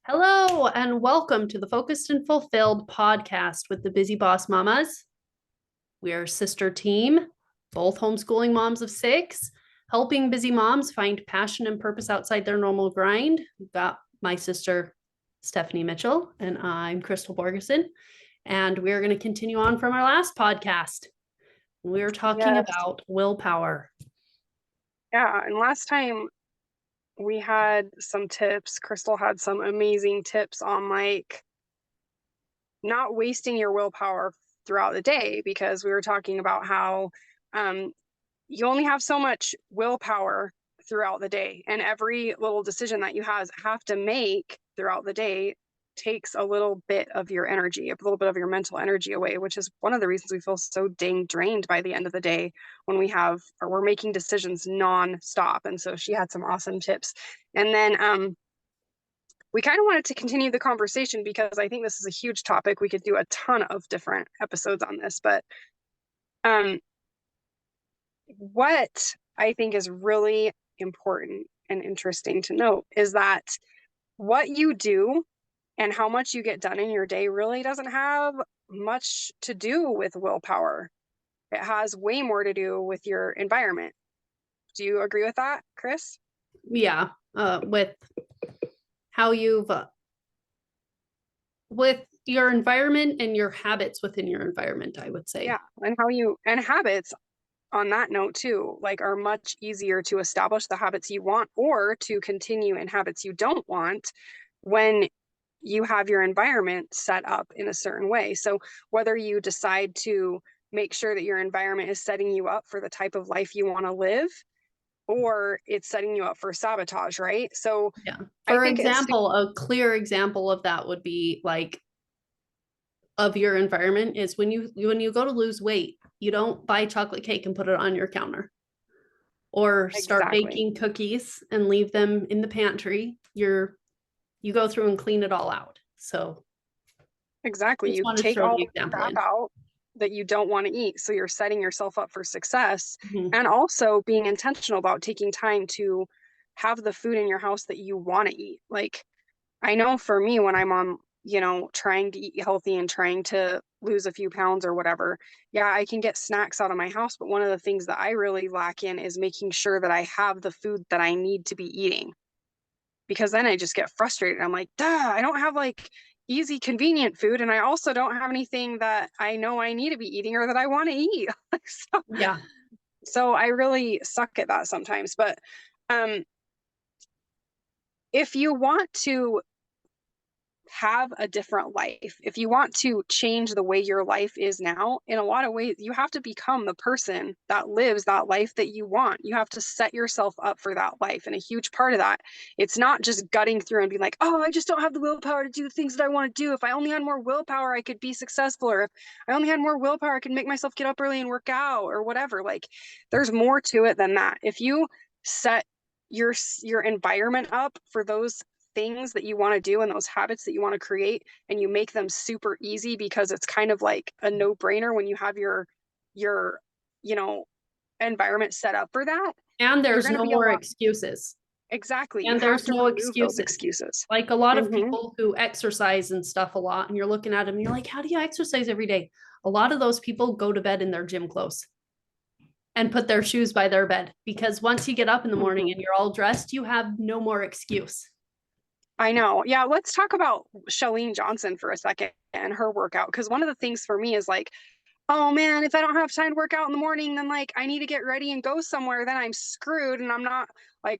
Hello, and welcome to the Focused and Fulfilled podcast with the Busy Boss Mamas. We are a sister team, both homeschooling moms of six, helping busy moms find passion and purpose outside their normal grind. We've got my sister, Stephanie Mitchell, and I'm Crystal Borgeson. And we're going to continue on from our last podcast. We were talking Yes. about willpower. Yeah. And last time we had some tips. Crystal had some amazing tips on not wasting your willpower throughout the day, because we were talking about how um, you only have so much willpower throughout the day, and every little decision that you have to make throughout the day takes a little bit of your energy, a little bit of your mental energy away, which is one of the reasons we feel so dang drained by the end of the day when we're making decisions non-stop. And so she had some awesome tips. And then we kind of wanted to continue the conversation because I think this is a huge topic. We could do a ton of different episodes on this, but um, what I think is really important and interesting to note is that what you do and how much you get done in your day really doesn't have much to do with willpower. It has way more to do with your environment. Do you agree with that, Chris? Yeah, with how you've with your environment and your habits within your environment, I would say. Yeah, and habits on that note too, like, are much easier to establish the habits you want or to continue in habits you don't want when you have your environment set up in a certain way. So whether you decide to make sure that your environment is setting you up for the type of life you want to live, or it's setting you up for sabotage, right? So Yeah. I For think it's example, a clear example of that would be like of your environment is when you go to lose weight, you don't buy chocolate cake and put it on your counter or start exactly, baking cookies and leave them in the pantry. You go through and clean it all out. So exactly. just You wanted to take throw all the the example crap in. out that you don't want to eat. So you're setting yourself up for success, Mhm. and also being intentional about taking time to have the food in your house that you want to eat. Like, I know for me, when I'm on, trying to eat healthy and trying to lose a few pounds or whatever, yeah, I can get snacks out of my house. But one of the things that I really lack in is making sure that I have the food that I need to be eating, because then I just get frustrated. I'm like, duh, I don't have like easy, convenient food. And I also don't have anything that I know I need to be eating or that I want to eat. so, Yeah. so I really suck at that sometimes. But um, if you want to have a different life, if you want to change the way your life is now, in a lot of ways, you have to become the person that lives that life that you want. You have to set yourself up for that life. And a huge part of that, it's not just gutting through and being like, oh, I just don't have the willpower to do the things that I want to do. If I only had more willpower, I could be successful. Or if I only had more willpower, I could make myself get up early and work out or whatever. Like, there's more to it than that. If you set your environment up for those things that you want to do and those habits that you want to create, and you make them super easy, because it's kind of like a no-brainer when you have your you know environment set up for that, And you're there's going to no be a more lot. excuses. Exactly, you And have there's to no remove those excuses. excuses. Like a lot of Mm-hmm. people who exercise and stuff a lot, and you're looking at them and you're like, how do you exercise every day? A lot of those people go to bed in their gym clothes and put their shoes by their bed because once you get up in the morning Mm-hmm. and you're all dressed, you have no more excuse. I know. Yeah, let's talk about Chalene Johnson for a second and her workout, because one of the things for me is like, oh man, if I don't have time to work out in the morning, then like I need to get ready and go somewhere, then I'm screwed. And I'm not going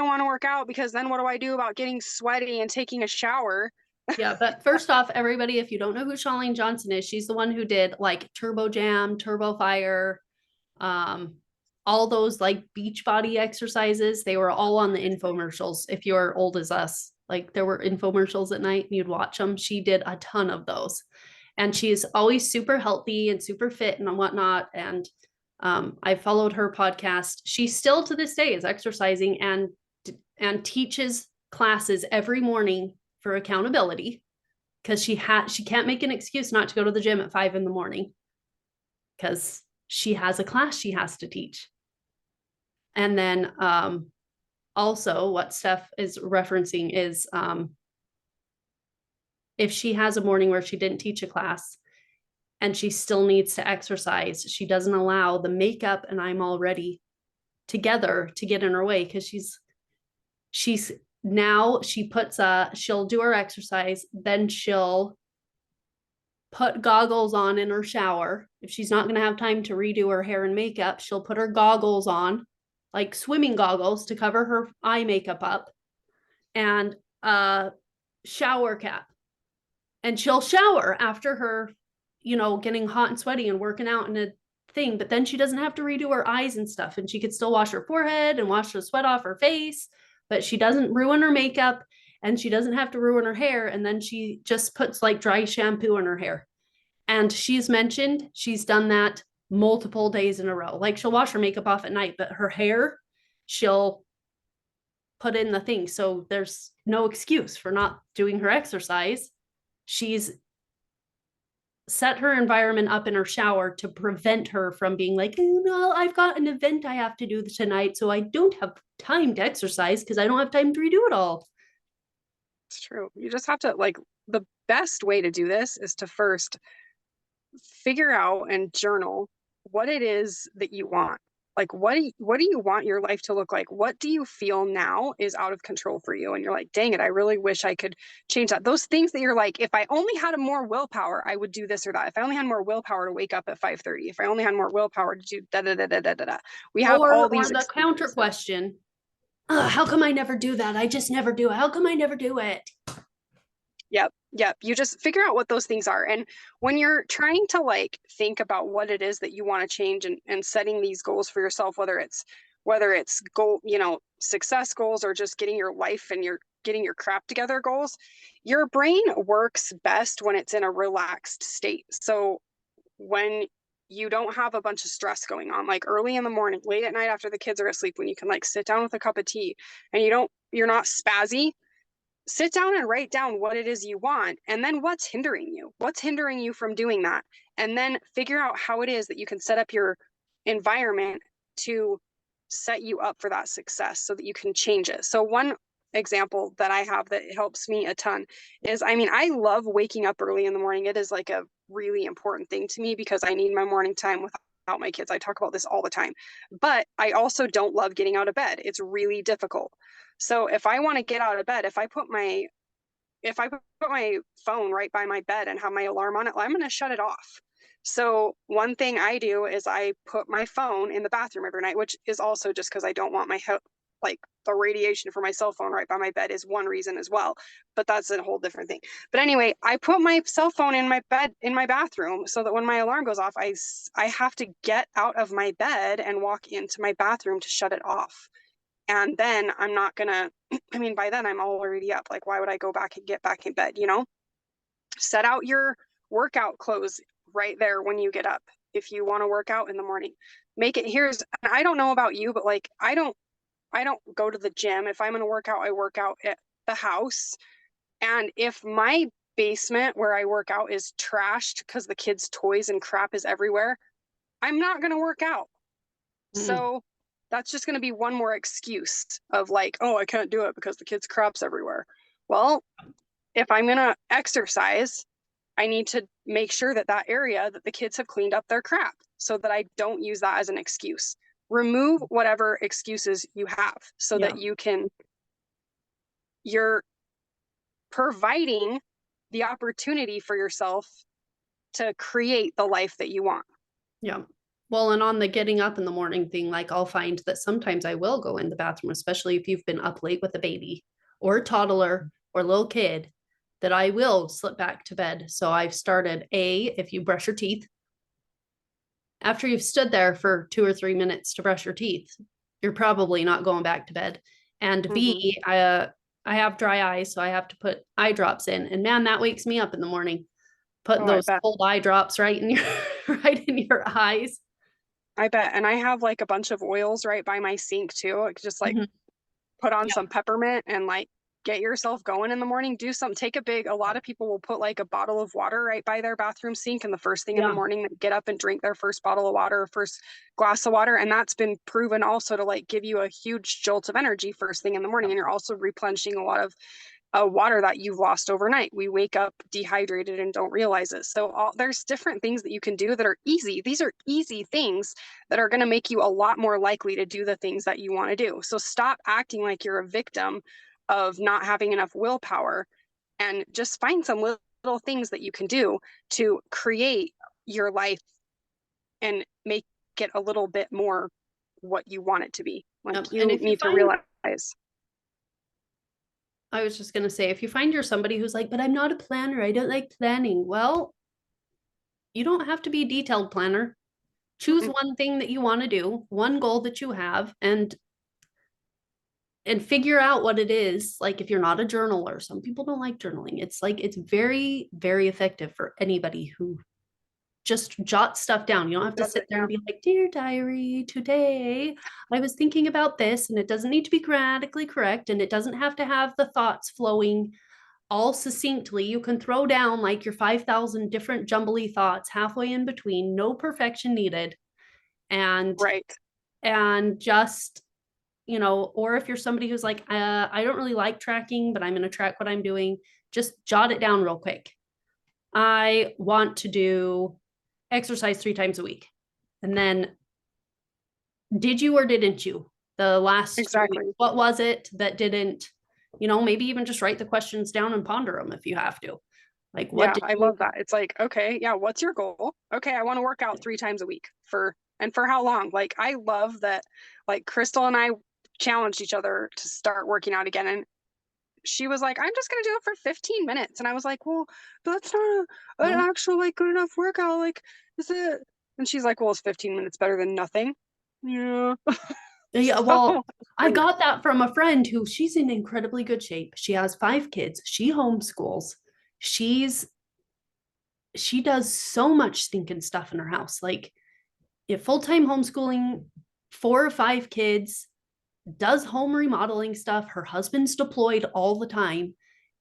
to want to work out, because then what do I do about getting sweaty and taking a shower? Yeah, but first off, everybody, if you don't know who Charlene Johnson is, she's the one who did like Turbo Jam, Turbo Fire, um, all those like beach body exercises. They were all on the infomercials. If you're old as us, like there were infomercials at night and you'd watch them. She did a ton of those. And she's always super healthy and super fit and whatnot. And I followed her podcast. She still to this day is exercising and teaches classes every morning for accountability because she can't make an excuse not to go to the gym at 5 in the morning because she has a class she has to teach. And then also what Steph is referencing is if she has a morning where she didn't teach a class and she still needs to exercise, she doesn't allow the makeup and I'm all ready together to get in her way, because she's now she puts she'll do her exercise, then she'll put goggles on in her shower. If she's not going to have time to redo her hair and makeup, she'll put her goggles on, like swimming goggles to cover her eye makeup up, and a shower cap. And she'll shower after her, getting hot and sweaty and working out in a thing. But then she doesn't have to redo her eyes and stuff. And she could still wash her forehead and wash the sweat off her face, but she doesn't ruin her makeup and she doesn't have to ruin her hair. And then she just puts like dry shampoo in her hair. And she's mentioned she's done that multiple days in a row. Like she'll wash her makeup off at night, but her hair, she'll put in the thing. So there's no excuse for not doing her exercise. She's set her environment up in her shower to prevent her from being like, oh, no, I've got an event I have to do tonight, so I don't have time to exercise because I don't have time to redo it all. It's true. You just have to, like, the best way to do this is to first figure out and journal what it is that you want. Like, what do you want your life to look like? What do you feel now is out of control for you? And you're like, dang it, I really wish I could change that. Those things that you're like, if I only had more willpower, I would do this or that. If I only had more willpower to wake up at 5:30, if I only had more willpower to do da da da da da da da. We have all Or these the counter excuses. question, how come I never do that? I just never do it. How come I never do it? Yep. Yep. You just figure out what those things are. And when you're trying to like think about what it is that you want to change and setting these goals for yourself, whether it's goal, success goals or just getting your life and you're getting your crap together goals, your brain works best when it's in a relaxed state. So when you don't have a bunch of stress going on, like early in the morning, late at night after the kids are asleep, when you can like sit down with a cup of tea and you're not spazzy, sit down and write down what it is you want and then what's hindering you from doing that, and then figure out how it is that you can set up your environment to set you up for that success so that you can change it. So one example that I have that helps me a ton is, I love waking up early in the morning. It is like a really important thing to me because I need my morning time without my kids. I talk about this all the time, but I also don't love getting out of bed. It's really difficult. So if I want to get out of bed, if I put my phone right by my bed and have my alarm on it, I'm going to shut it off. So one thing I do is I put my phone in the bathroom every night, which is also just because I don't want like the radiation for my cell phone right by my bed is one reason as well. But that's a whole different thing. But anyway, I put my cell phone in my bed in my bathroom so that when my alarm goes off, I have to get out of my bed and walk into my bathroom to shut it off. And then I'm not gonna, by then I'm already up. Like, why would I go back and get back in bed? Set out your workout clothes right there when you get up. If you want to work out in the morning, I don't know about you, but like, I don't go to the gym. If I'm going to work out, I work out at the house. And if my basement where I work out is trashed because the kids' toys and crap is everywhere, I'm not going to work out. So that's just going to be one more excuse of like, oh, I can't do it because the kids' crap's everywhere. Well, if I'm going to exercise, I need to make sure that area that the kids have cleaned up their crap so that I don't use that as an excuse. Remove whatever excuses you have so Yeah. that you're providing the opportunity for yourself to create the life that you want. Yeah. Well, and on the getting up in the morning thing, like I'll find that sometimes I will go in the bathroom, especially if you've been up late with a baby or a toddler or little kid, that I will slip back to bed. So I've started if you brush your teeth, after you've stood there for 2 or 3 minutes to brush your teeth, you're probably not going back to bed. And B, I have dry eyes, so I have to put eye drops in. And man, that wakes me up in the morning. Putting I those bet. cold eye drops right in your right in your eyes. I bet. And I have like a bunch of oils right by my sink too. I could just like put on some peppermint and like get yourself going in the morning. Do some, a lot of people will put like a bottle of water right by their bathroom sink. And the first thing in the morning, they get up and drink their first bottle of water, first glass of water. And that's been proven also to like give you a huge jolt of energy first thing in the morning. And you're also replenishing a lot of water that you've lost overnight. We wake up dehydrated and don't realize it. So there's different things that you can do that are easy. These are easy things that are going to make you a lot more likely to do the things that you want to do. So stop acting like you're a victim of not having enough willpower, and just find some little things that you can do to create your life and make it a little bit more what you want it to be. Like, And you if you need to find, realize. I was just going to say, if you find you're somebody who's like, but I'm not a planner, I don't like planning. Well, you don't have to be a detailed planner. Choose Mm-mm. one thing that you want to do, one goal that you have, and figure out what it is. Like if you're not a journaler, some people don't like journaling. It's like it's very, very effective for anybody who just jot stuff down. You don't have to Does sit it? there Yeah. and be like, dear diary, today I was thinking about this, and it doesn't need to be grammatically correct, and it doesn't have to have the thoughts flowing all succinctly. You can throw down like your 5,000 different jumbly thoughts halfway in between, no perfection needed. And Right. just, or if you're somebody who's like, I don't really like tracking, but I'm going to track what I'm doing, just jot it down real quick. I want to do exercise 3 times a week. And then, did you or didn't you the last 3 weeks? Exactly. What was it that didn't? Maybe even just write the questions down and ponder them if you have to. Like, what Yeah, did I you? love that. It's like, okay, yeah, what's your goal? Okay, I want to work out 3 times a week for how long? Like, I love that, like, Crystal and I challenged each other to start working out again. And she was like, I'm just gonna do it for 15 minutes. And I was like, well, that's not an No. actual like good enough workout. Like, is it? And she's like, well, it's 15 minutes better than nothing. Yeah. Yeah, So well, I got that from a friend who she's in incredibly good shape. She has 5 kids. She homeschools. She's she does so much stinking stuff in her house. Like, if full-time homeschooling, 4 or 5 kids, does home remodeling stuff. Her husband's deployed all the time,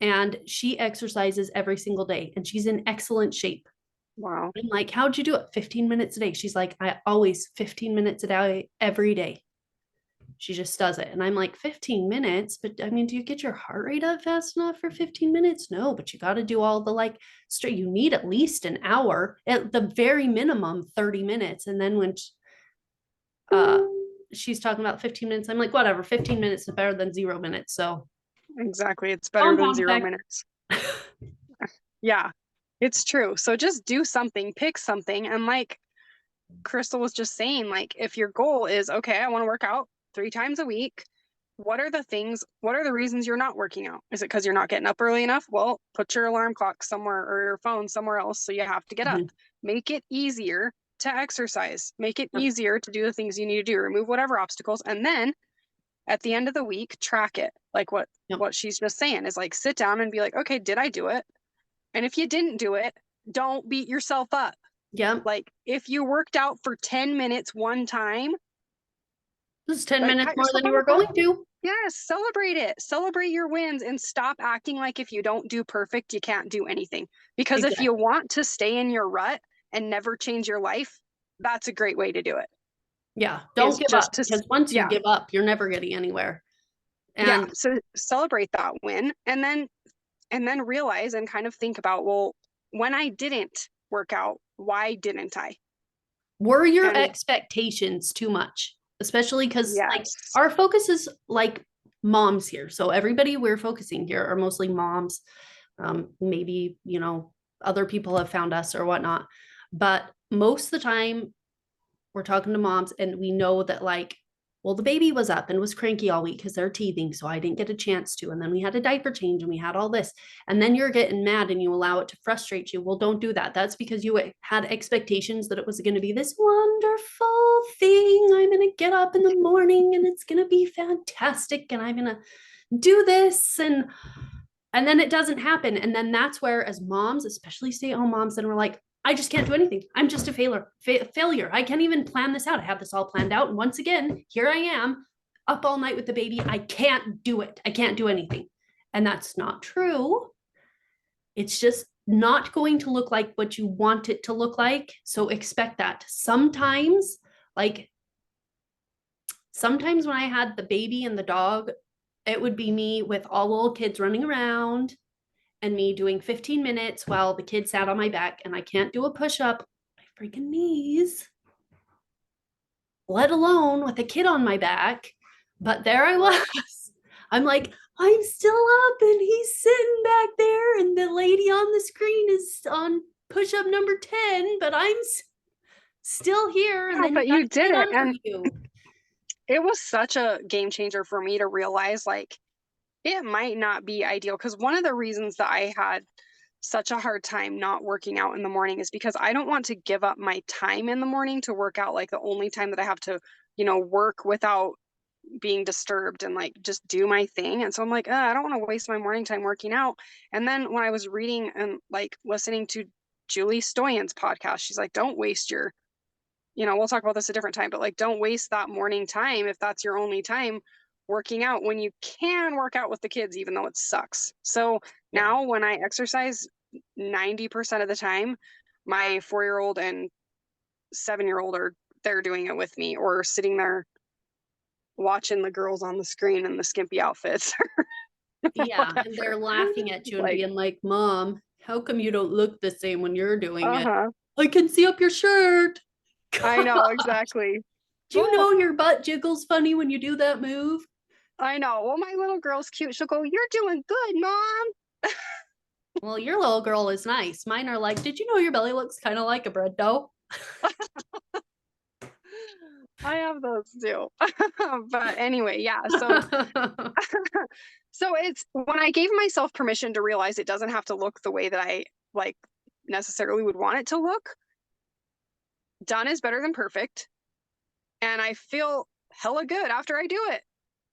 and she exercises every single day, and she's in excellent shape. wow. I'm like, how'd you do it? 15 minutes a day. She's like, I always 15 minutes a day, every day. She just does it. And I'm like, 15 minutes? But I mean, do you get your heart rate up fast enough for 15 minutes? No, but you got to do all the like straight. You need at least an hour, at the very minimum, 30 minutes. And then when uh, she's talking about 15 minutes, I'm like, whatever, 15 minutes is better than 0 minutes. So Exactly. It's better than compound 0 minutes. Yeah, it's true. So just do something, pick something. And like Crystal was just saying, like, if your goal is, okay, I want to work out 3 times a week, what are the things, what are the reasons you're not working out? Is it because you're not getting up early enough? Well, put your alarm clock somewhere or your phone somewhere else so you have to get up. Mhm. Make it easier to exercise, make it easier to do the things you need to do, remove whatever obstacles. And then at the end of the week, track it. Like Yep. what she's just saying is like, sit down and be like, okay, did I do it? And if you didn't do it, don't beat yourself up. Yep. Like if you worked out for 10 minutes one time, This is 10 like minutes pat more yourself than you on the were going back. to. Yes, celebrate it. Celebrate your wins and stop acting like if you don't do perfect, you can't do anything. Because if you Exactly. want to stay in your rut and never change your life, that's a great way to do it. Yeah. Don't Is give just up, to, because once you yeah, give up, you're never getting anywhere. yeah. And So celebrate that win and then realize and kind of think about, well, when I didn't work out, why didn't I? were your And expectations too much? Especially because like yes, our focus is like moms here. So everybody we're focusing here are mostly moms. Maybe, other people have found us or whatnot. But most of the time we're talking to moms and we know that like, well, the baby was up and was cranky all week because they're teething, so I didn't get a chance to. And then we had a diaper change and we had all this. And then you're getting mad and you allow it to frustrate you. Well, don't do that. That's because you had expectations that it was going to be this wonderful thing. I'm going to get up in the morning and it's going to be fantastic and I'm going to do this, and then it doesn't happen. And then that's where, as moms, especially stay-at-home moms, then we're like, I just can't do anything. I'm just a failure. I can't even plan this out. I have this all planned out. And once again, here I am up all night with the baby. I can't do it. I can't do anything. And that's not true. It's just not going to look like what you want it to look like. So expect that. Sometimes when I had the baby and the dog, it would be me with all the little kids running around and me doing 15 minutes while the kid sat on my back, and I can't do a push-up, my freaking knees, let alone with a kid on my back. But there I was. I'm like, I'm still up and he's sitting back there, and the lady on the screen is on push-up number 10, but I'm still here. And Yeah, then but you you got a did kid it. under And you. it was such a game changer for me to realize like it might not be ideal. Because one of the reasons that I had such a hard time not working out in the morning is because I don't want to give up my time in the morning to work out, like the only time that I have to, work without being disturbed and like just do my thing. And so I'm like, I don't want to waste my morning time working out. And then when I was reading and like listening to Julie Stoyan's podcast, she's like, don't waste your, we'll talk about this a different time, but like, don't waste that morning time if that's your only time working out when you can work out with the kids, even though it sucks. So now when I exercise 90% of the time, my 4-year-old and 7-year-old are they're doing it with me or sitting there watching the girls on the screen in the skimpy outfits. Yeah, and they're laughing at you and Like, being like, Mom, how come you don't look the same when you're doing it? uh-huh. I can see up your shirt. I know, God, exactly. do you Oh, know your butt jiggles funny when you do that move? I know. Well, my little girl's cute. She'll go, "You're doing good, Mom." Well, your little girl is nice. Mine are like, did you know your belly looks kind of like a bread dough? I have those too. But anyway, yeah. So so it's when I gave myself permission to realize it doesn't have to look the way that I like necessarily would want it to look. Done is better than perfect. And I feel hella good after I do it.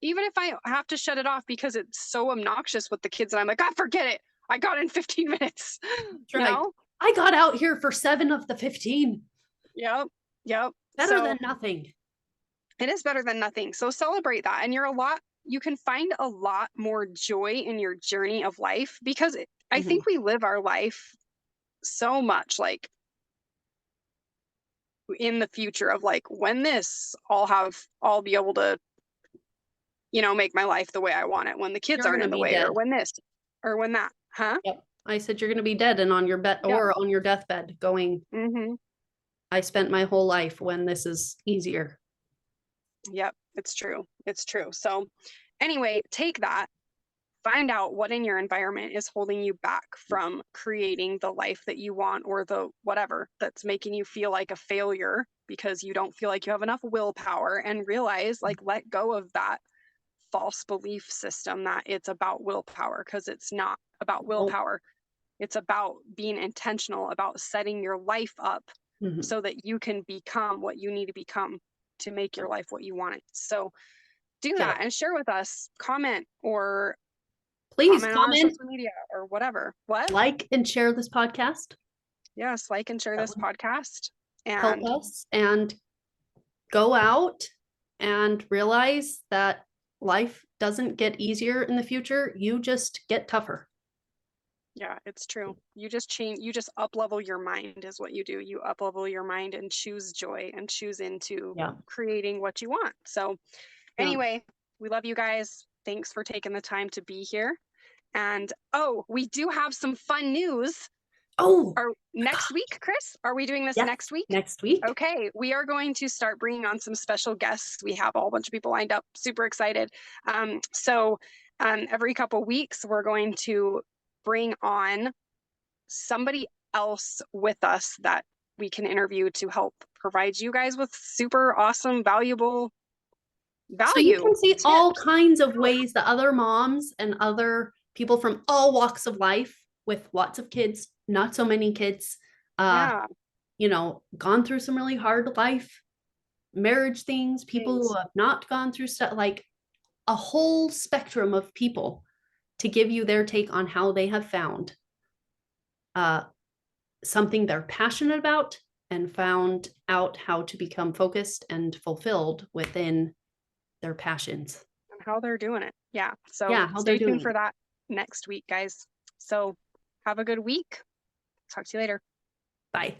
Even if I have to shut it off because it's so obnoxious with the kids and I'm like, God, forget it. I got in 15 minutes. That's right. I got out here for 7 of the 15. Yep. Yep. Better So than nothing. it is better than nothing. So celebrate that. And you can find a lot more joy in your journey of life because I think we live our life so much like in the future of like when this I'll be able to, make my life the way I want it when the kids You're aren't gonna in the be way or dead. when this or when that. Huh? Yep. I said you're gonna be dead and on your bed Yep. or on your deathbed going, Mm-hmm. I spent my whole life when this is easier. Yep. It's true. It's true. So anyway, take that. Find out what in your environment is holding you back from creating the life that you want or the whatever that's making you feel like a failure because you don't feel like you have enough willpower and realize like let go of that false belief system that it's about willpower because it's not about willpower. It's about being intentional about setting your life up so that you can become what you need to become to make your life what you want it. So do that and share with us, comment or Please comment on our comment, social media or whatever. What? like, and share this podcast. Yes, like and share this podcast. Help And us and go out and realize that life doesn't get easier in the future. You just get tougher. yeah, it's true. You just up level your mind is what you do. You up level your mind and choose joy and choose into creating what you want. So anyway, we love you guys. Thanks for taking the time to be here. And we do have some fun news. Next week, Chris? Are we doing this next week? Next week. Okay, we are going to start bringing on some special guests. We have a whole bunch of people lined up. Super excited. So every couple weeks, we're going to bring on somebody else with us that we can interview to help provide you guys with super awesome, valuable value. So you can see all kinds of ways that other moms and other people from all walks of life with lots of kids, not so many kids, gone through some really hard life, marriage things, people who have not gone through stuff, like a whole spectrum of people to give you their take on how they have found something they're passionate about and found out how to become focused and fulfilled within their passions. And how they're doing it. Yeah. So stay tuned for that next week, guys. So have a good week. Talk to you later. Bye.